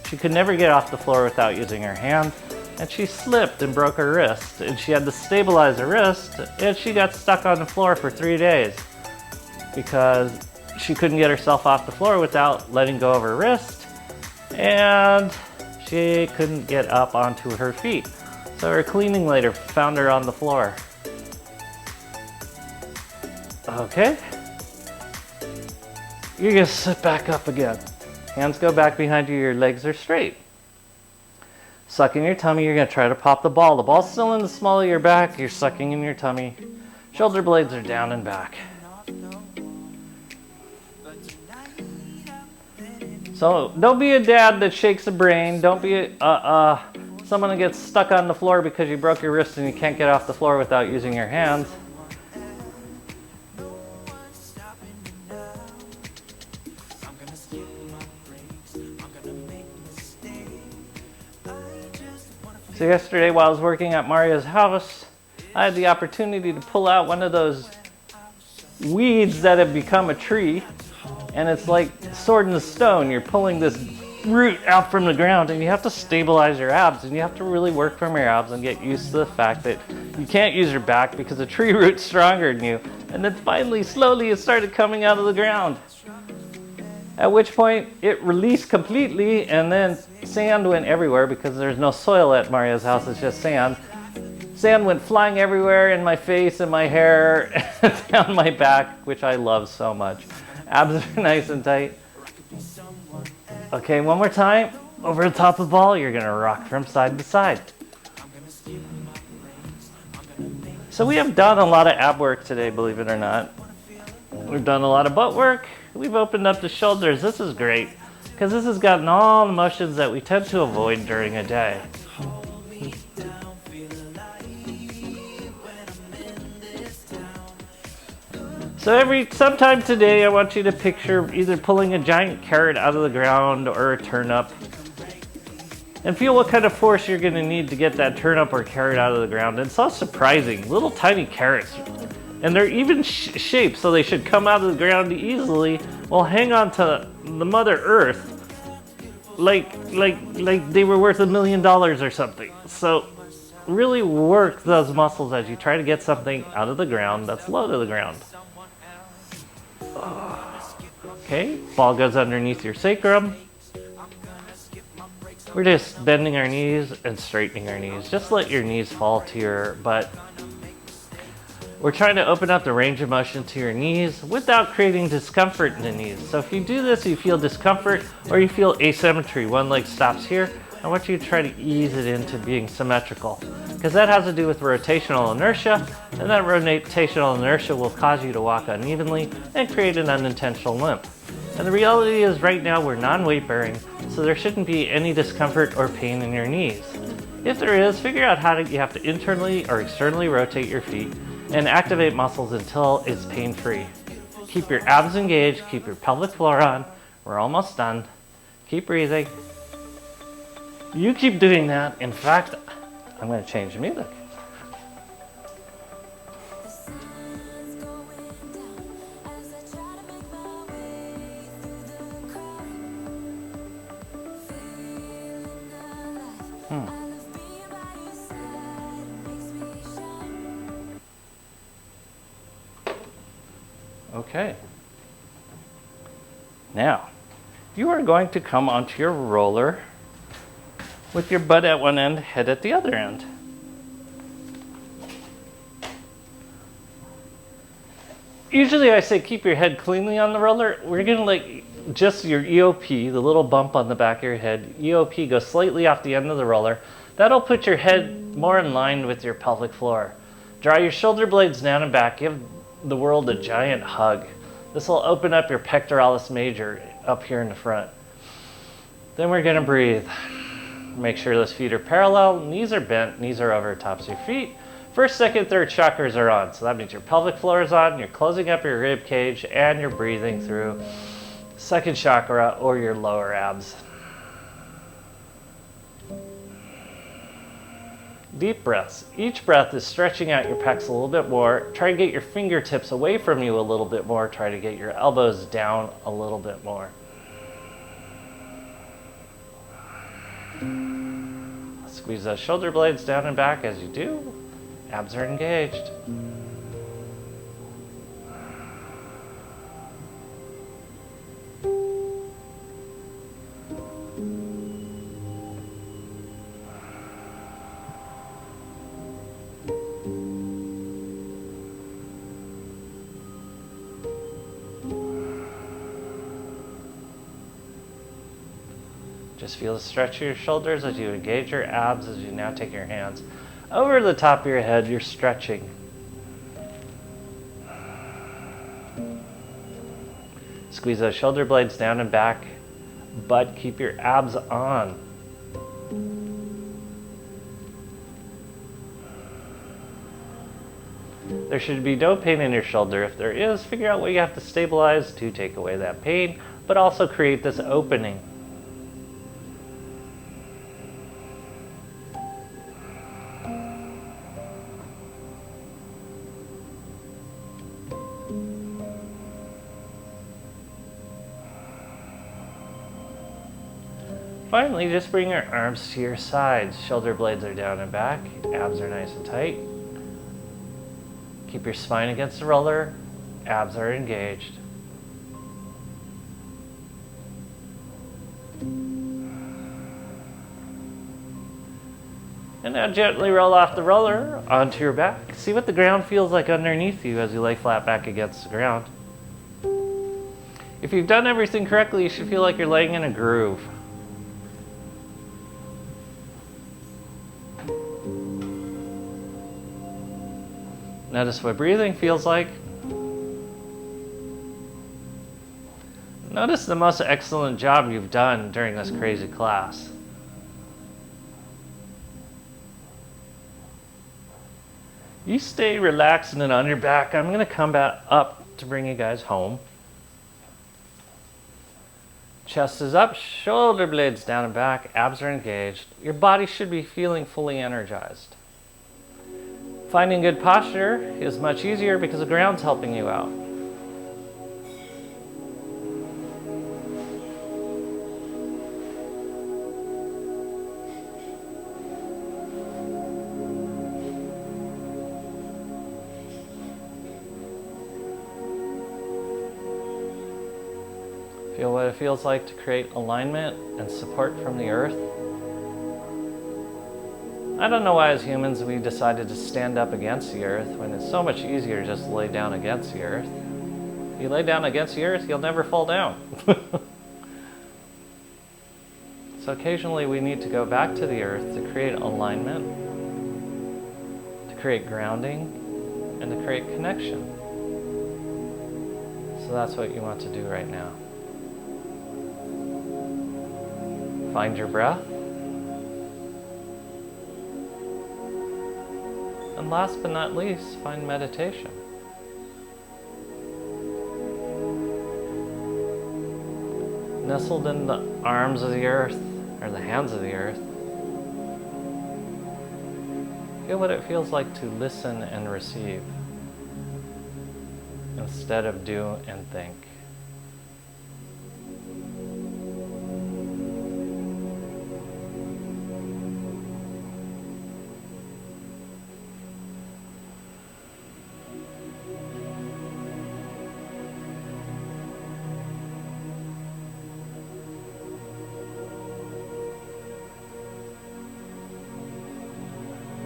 She could never get off the floor without using her hand, and she slipped and broke her wrist, and she had to stabilize her wrist, and she got stuck on the floor for 3 days because she couldn't get herself off the floor without letting go of her wrist, and she couldn't get up onto her feet. So her cleaning later found her on the floor. Okay. You're gonna sit back up again. Hands go back behind you, your legs are straight. Suck in your tummy, you're gonna try to pop the ball. The ball's still in the small of your back, you're sucking in your tummy. Shoulder blades are down and back. So don't be a dad that shakes a brain. Don't be someone that gets stuck on the floor because you broke your wrist and you can't get off the floor without using your hands. So yesterday while I was working at Mario's house, I had the opportunity to pull out one of those weeds that have become a tree, and it's like sword in the stone. You're pulling this root out from the ground, and you have to stabilize your abs, and you have to really work from your abs and get used to the fact that you can't use your back because the tree root's stronger than you. And then finally, slowly, it started coming out of the ground. At which point it released completely, and then sand went everywhere because there's no soil at Mario's house, it's just sand. Sand went flying everywhere in my face and my hair, down my back, which I love so much. Abs are nice and tight. Okay, one more time. Over the top of the ball, you're gonna rock from side to side. So we have done a lot of ab work today, believe it or not. We've done a lot of butt work. We've opened up the shoulders. This is great because this has gotten all the motions that we tend to avoid during a day. So sometime today I want you to picture either pulling a giant carrot out of the ground or a turnip, and feel what kind of force you're going to need to get that turnip or carrot out of the ground. It's so surprising, little tiny carrots. And they're even shaped, so they should come out of the ground easily. Well, hang on to the Mother Earth like they were worth $1 million or something. So really work those muscles as you try to get something out of the ground that's low to the ground. Okay, ball goes underneath your sacrum. We're just bending our knees and straightening our knees. Just let your knees fall to your butt. We're trying to open up the range of motion to your knees without creating discomfort in the knees. So if you do this, you feel discomfort or you feel asymmetry, one leg stops here, I want you to try to ease it into being symmetrical, because that has to do with rotational inertia, and that rotational inertia will cause you to walk unevenly and create an unintentional limp. And the reality is right now we're non-weight bearing, so there shouldn't be any discomfort or pain in your knees. If there is, figure out how you have to internally or externally rotate your feet and activate muscles until it's pain-free. Keep your abs engaged, keep your pelvic floor on. We're almost done. Keep breathing. You keep doing that. In fact, I'm going to change the music. Okay. Now, you are going to come onto your roller with your butt at one end, head at the other end. Usually I say keep your head cleanly on the roller. We're gonna let just your EOP, the little bump on the back of your head, EOP go slightly off the end of the roller. That'll put your head more in line with your pelvic floor. Draw your shoulder blades down and back. Give the world a giant hug. This will open up your pectoralis major up here in the front. Then we're gonna breathe. Make sure those feet are parallel, knees are bent, knees are over tops of your feet. First, second, third chakras are on. So that means your pelvic floor is on, you're closing up your rib cage, and you're breathing through second chakra or your lower abs. Deep breaths. Each breath is stretching out your pecs a little bit more. Try to get your fingertips away from you a little bit more. Try to get your elbows down a little bit more. Squeeze those shoulder blades down and back as you do. Abs are engaged. Just feel the stretch of your shoulders as you engage your abs as you now take your hands over the top of your head. You're stretching. Squeeze those shoulder blades down and back, but keep your abs on. There should be no pain in your shoulder. If there is, figure out what you have to stabilize to take away that pain, but also create this opening. Finally, just bring your arms to your sides. Shoulder blades are down and back. Abs are nice and tight. Keep your spine against the roller. Abs are engaged. And now gently roll off the roller onto your back. See what the ground feels like underneath you as you lay flat back against the ground. If you've done everything correctly, you should feel like you're laying in a groove. Notice what breathing feels like. Notice the most excellent job you've done during this crazy class. You stay relaxed and on your back. I'm going to come back up to bring you guys home. Chest is up, shoulder blades down and back, abs are engaged. Your body should be feeling fully energized. Finding good posture is much easier because the ground's helping you out. Feel what it feels like to create alignment and support from the earth. I don't know why as humans we decided to stand up against the earth when it's so much easier just to lay down against the earth. If you lay down against the earth, you'll never fall down. So occasionally we need to go back to the earth to create alignment, to create grounding, and to create connection. So that's what you want to do right now. Find your breath. And last but not least, find meditation. Nestled in the arms of the earth, or the hands of the earth, feel what it feels like to listen and receive, instead of do and think.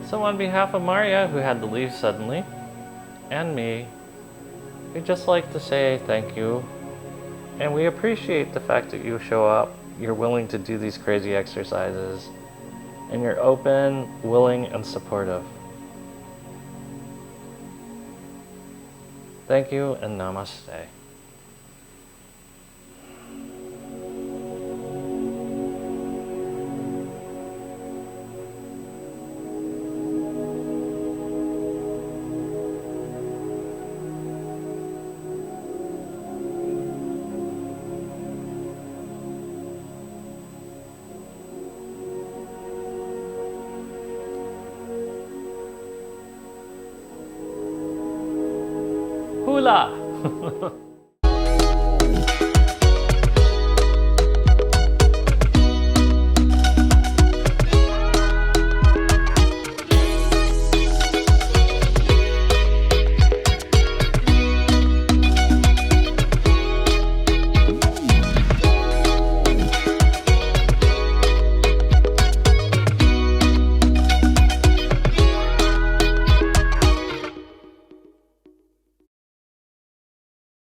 So on behalf of Maria, who had to leave suddenly, and me, we'd just like to say thank you. And we appreciate the fact that you show up, you're willing to do these crazy exercises, and you're open, willing, and supportive. Thank you, and namaste. Hula!